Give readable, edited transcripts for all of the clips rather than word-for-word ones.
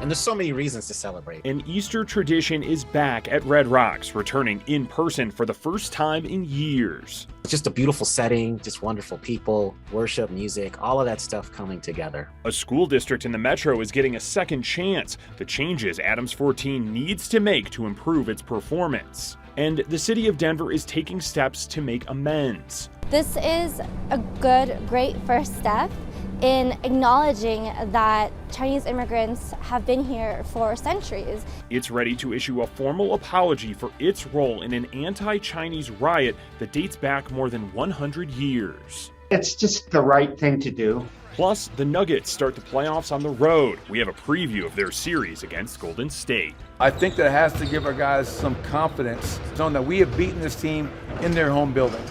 And there's so many reasons to celebrate. An Easter tradition is back at Red Rocks, returning in person for the first time in years. It's just a beautiful setting, just wonderful people, worship, music, all of that stuff coming together. A school district in the metro is getting a second chance. The changes Adams 14 needs to make to improve its performance. And the city of Denver is taking steps to make amends. This is a great first step in acknowledging that Chinese immigrants have been here for centuries. It's ready to issue a formal apology for its role in an anti-Chinese riot that dates back more than 100 years. It's just the right thing to do. Plus, the Nuggets start the playoffs on the road. We have a preview of their series against Golden State. I think that has to give our guys some confidence, knowing that we have beaten this team in their home building.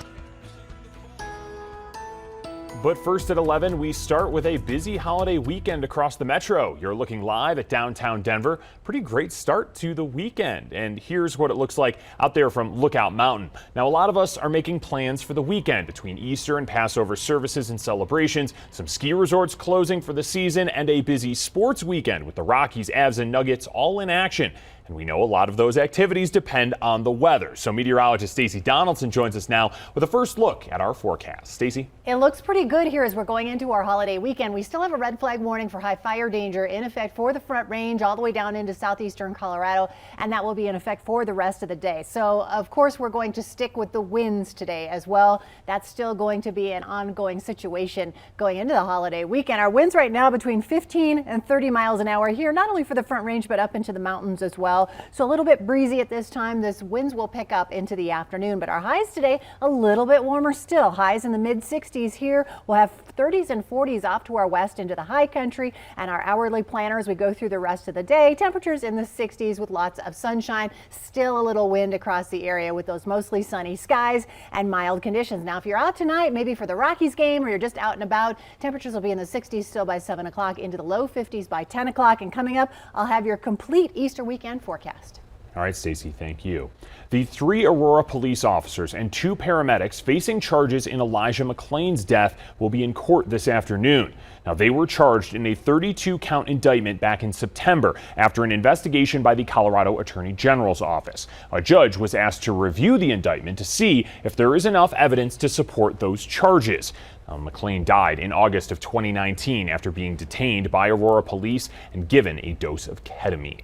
But first at 11, we start with a busy holiday weekend across the metro. You're looking live at downtown Denver. Pretty great start to the weekend. And here's what it looks like out there from Lookout Mountain. Now, a lot of us are making plans for the weekend between Easter and Passover services and celebrations, some ski resorts closing for the season, and a busy sports weekend with the Rockies, Avs, and Nuggets all in action. And we know a lot of those activities depend on the weather. So meteorologist Stacey Donaldson joins us now with a first look at our forecast. Stacey? It looks pretty good here as we're going into our holiday weekend. We still have a red flag warning for high fire danger in effect for the Front Range all the way down into southeastern Colorado, and that will be in effect for the rest of the day. So, of course, we're going to stick with the winds today as well. That's still going to be an ongoing situation going into the holiday weekend. Our winds right now between 15 and 30 miles an hour here, not only for the Front Range, but up into the mountains as well. So a little bit breezy at this time. This winds will pick up into the afternoon, but our highs today a little bit warmer still. Highs in the mid 60s here. We'll have 30s and 40s off to our west into the high country, and our hourly planner as we go through the rest of the day. Temperatures in the 60s with lots of sunshine. Still a little wind across the area with those mostly sunny skies and mild conditions. Now, if you're out tonight, maybe for the Rockies game or you're just out and about, temperatures will be in the 60s still by 7 o'clock, into the low 50s by 10 o'clock. And coming up, I'll have your complete Easter weekend forecast. All right, Stacey, thank you. The 3 Aurora police officers and 2 paramedics facing charges in Elijah McClain's death will be in court this afternoon. Now, they were charged in a 32-count indictment back in September after an investigation by the Colorado Attorney General's office. A judge was asked to review the indictment to see if there is enough evidence to support those charges. McClain died in August of 2019 after being detained by Aurora police and given a dose of ketamine.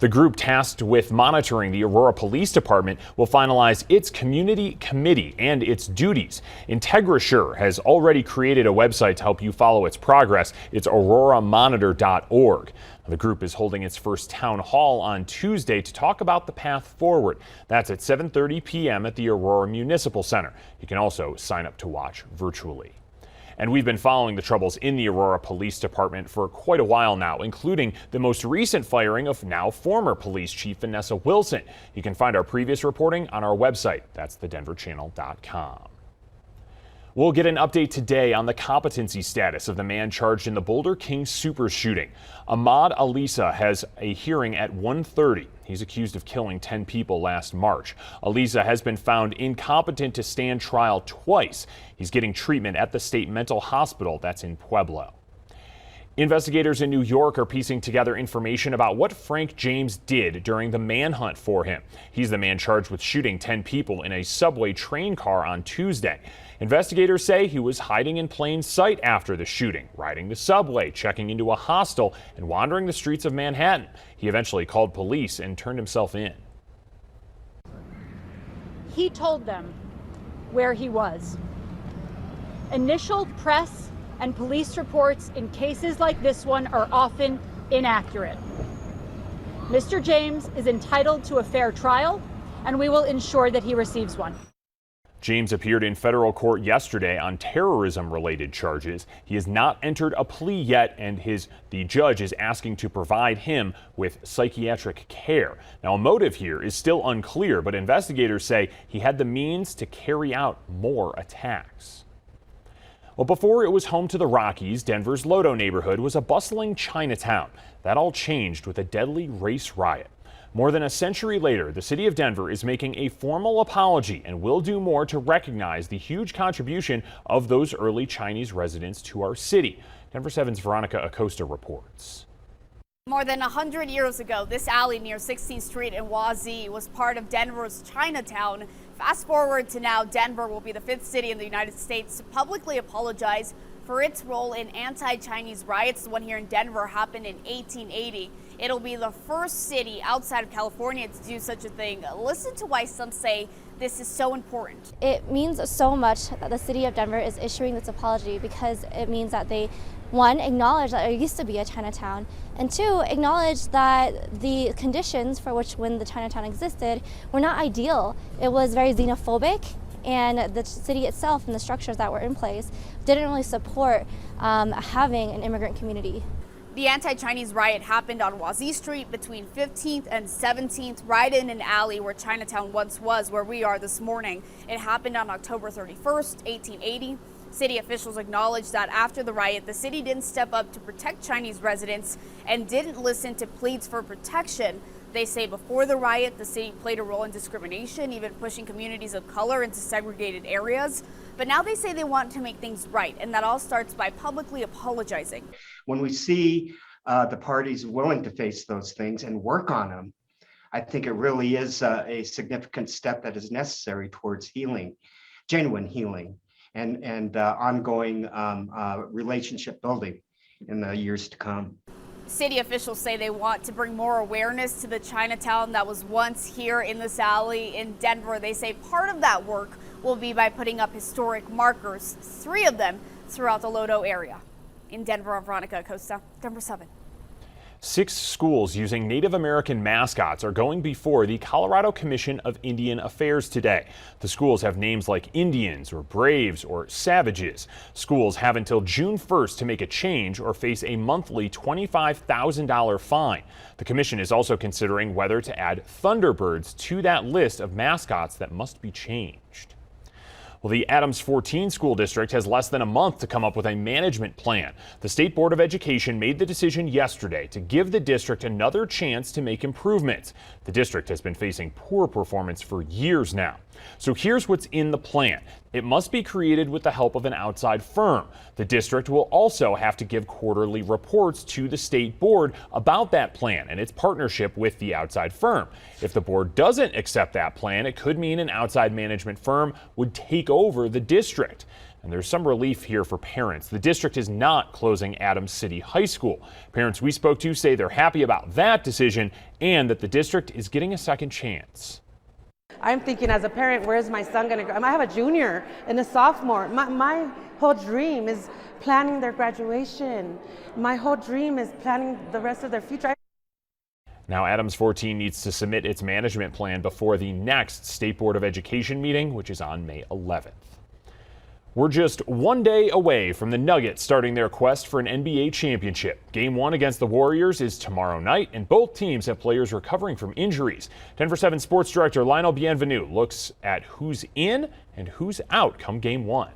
The group tasked with monitoring the Aurora Police Department will finalize its community committee and its duties. IntegraSure has already created a website to help you follow its progress. It's auroramonitor.org. The group is holding its first town hall on Tuesday to talk about the path forward. That's at 7:30 p.m. at the Aurora Municipal Center. You can also sign up to watch virtually. And we've been following the troubles in the Aurora Police Department for quite a while now, including the most recent firing of now former police chief Vanessa Wilson. You can find our previous reporting on our website. That's thedenverchannel.com. We'll get an update today on the competency status of the man charged in the Boulder King super shooting. Ahmad Alisa has a hearing at 1:30. He's accused of killing 10 people last March. Alisa has been found incompetent to stand trial twice. He's getting treatment at the state mental hospital that's in Pueblo. Investigators in New York are piecing together information about what Frank James did during the manhunt for him. He's the man charged with shooting 10 people in a subway train car on Tuesday. Investigators say he was hiding in plain sight after the shooting, riding the subway, checking into a hostel, and wandering the streets of Manhattan. He eventually called police and turned himself in. He told them where he was. Initial press and police reports in cases like this one are often inaccurate. Mr. James is entitled to a fair trial, and we will ensure that he receives one. James appeared in federal court yesterday on terrorism-related charges. He has not entered a plea yet, and the judge is asking to provide him with psychiatric care. Now, a motive here is still unclear, but investigators say he had the means to carry out more attacks. Well, before it was home to the Rockies, Denver's Lodo neighborhood was a bustling Chinatown. That all changed with a deadly race riot. More than a century later, the city of Denver is making a formal apology and will do more to recognize the huge contribution of those early Chinese residents to our city. Denver 7's Veronica Acosta reports. More than 100 years ago, this alley near 16th Street in Wazee was part of Denver's Chinatown. Fast forward to now, Denver will be the 5th city in the United States to publicly apologize for its role in anti-Chinese riots. The one here in Denver happened in 1880. It'll be the first city outside of California to do such a thing. Listen to why some say this is so important. It means so much that the city of Denver is issuing this apology, because it means that they, one, acknowledge that there used to be a Chinatown, and two, acknowledge that the conditions for which when the Chinatown existed were not ideal. It was very xenophobic, and the city itself and the structures that were in place didn't really support having an immigrant community. The anti-Chinese riot happened on Wazee Street between 15th and 17th, right in an alley where Chinatown once was, where we are this morning. It happened on October 31st, 1880. City officials acknowledged that after the riot, the city didn't step up to protect Chinese residents and didn't listen to pleas for protection. They say before the riot, the city played a role in discrimination, even pushing communities of color into segregated areas. But now they say they want to make things right, and that all starts by publicly apologizing. When we see the parties willing to face those things and work on them, I think it really is a significant step that is necessary towards healing, genuine healing, and ongoing relationship building in the years to come. City officials say they want to bring more awareness to the Chinatown that was once here in this alley in Denver. They say part of that work will be by putting up historic markers, 3 of them throughout the Lodo area. In Denver, I'm Veronica Acosta, Denver 7. 6 schools using Native American mascots are going before the Colorado Commission of Indian Affairs today. The schools have names like Indians or Braves or Savages. Schools have until June 1st to make a change or face a monthly $25,000 fine. The commission is also considering whether to add Thunderbirds to that list of mascots that must be changed. Well, the Adams 14 school district has less than a month to come up with a management plan. The State Board of Education made the decision yesterday to give the district another chance to make improvements. The district has been facing poor performance for years now. So here's what's in the plan. It must be created with the help of an outside firm. The district will also have to give quarterly reports to the state board about that plan and its partnership with the outside firm. If the board doesn't accept that plan, it could mean an outside management firm would take over the district. And there's some relief here for parents. The district is not closing Adams City High School. Parents we spoke to say they're happy about that decision and that the district is getting a second chance. I'm thinking as a parent, where's my son going to go? I have a junior and a sophomore. My whole dream is planning their graduation. My whole dream is planning the rest of their future. Now Adams 14 needs to submit its management plan before the next State Board of Education meeting, which is on May 11th. We're just one day away from the Nuggets starting their quest for an NBA championship. Game 1 against the Warriors is tomorrow night, and both teams have players recovering from injuries. Denver 7 Sports Director Lionel Bienvenu looks at who's in and who's out come Game 1.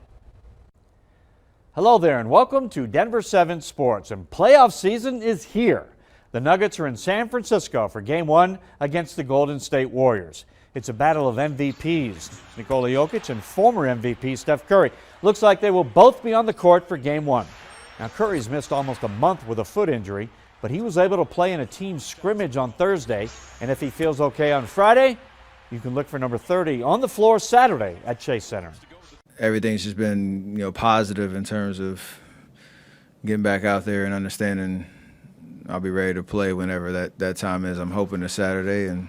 Hello there, and welcome to Denver 7 Sports. And playoff season is here. The Nuggets are in San Francisco for Game 1 against the Golden State Warriors. It's a battle of MVPs, Nikola Jokic and former MVP Steph Curry. Looks like they will both be on the court for Game 1. Now, Curry's missed almost a month with a foot injury, but he was able to play in a team scrimmage on Thursday. And if he feels okay on Friday, you can look for number 30 on the floor Saturday at Chase Center. Everything's just been, positive in terms of getting back out there and understanding I'll be ready to play whenever that time is. I'm hoping it's Saturday and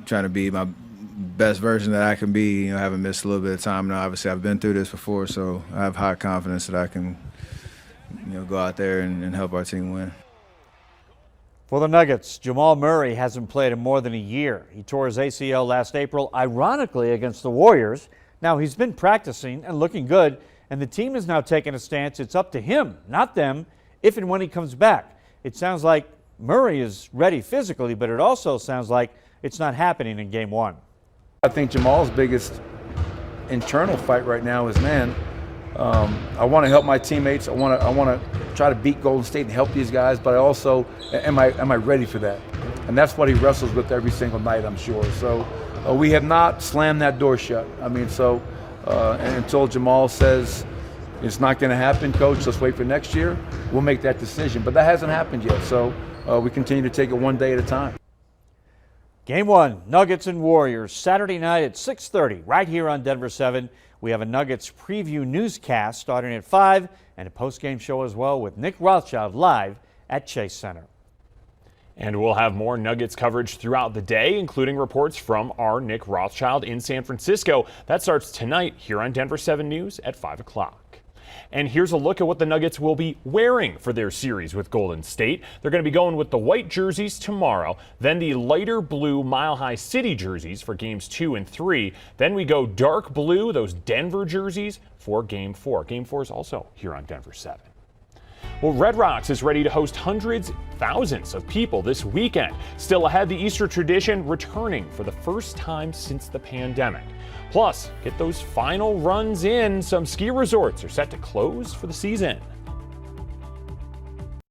trying to be my best version that I can be. Having missed a little bit of time now. Obviously, I've been through this before, so I have high confidence that I can, go out there and help our team win. For the Nuggets, Jamal Murray hasn't played in more than a year. He tore his ACL last April, ironically against the Warriors. Now he's been practicing and looking good, and the team is now taking a stance. It's up to him, not them, if and when he comes back. It sounds like Murray is ready physically, but it also sounds like it's not happening in Game 1. I think Jamal's biggest internal fight right now is, I want to help my teammates. I want to try to beat Golden State and help these guys, but I also am I ready for that? And that's what he wrestles with every single night, I'm sure. So we have not slammed that door shut. And until Jamal says it's not going to happen, coach, let's wait for next year, we'll make that decision. But that hasn't happened yet, so we continue to take it one day at a time. Game 1, Nuggets and Warriors, Saturday night at 6:30, right here on Denver 7. We have a Nuggets preview newscast starting at 5 and a post-game show as well with Nick Rothschild live at Chase Center. And we'll have more Nuggets coverage throughout the day, including reports from our Nick Rothschild in San Francisco. That starts tonight here on Denver 7 News at 5 o'clock. And here's a look at what the Nuggets will be wearing for their series with Golden State. They're going to be going with the white jerseys tomorrow, then the lighter blue Mile High City jerseys for games 2 and 3. Then we go dark blue, those Denver jerseys, for game 4. Game 4 is also here on Denver 7. Well, Red Rocks is ready to host hundreds, thousands of people this weekend. Still ahead, the Easter tradition returning for the first time since the pandemic. Plus, get those final runs in. Some ski resorts are set to close for the season.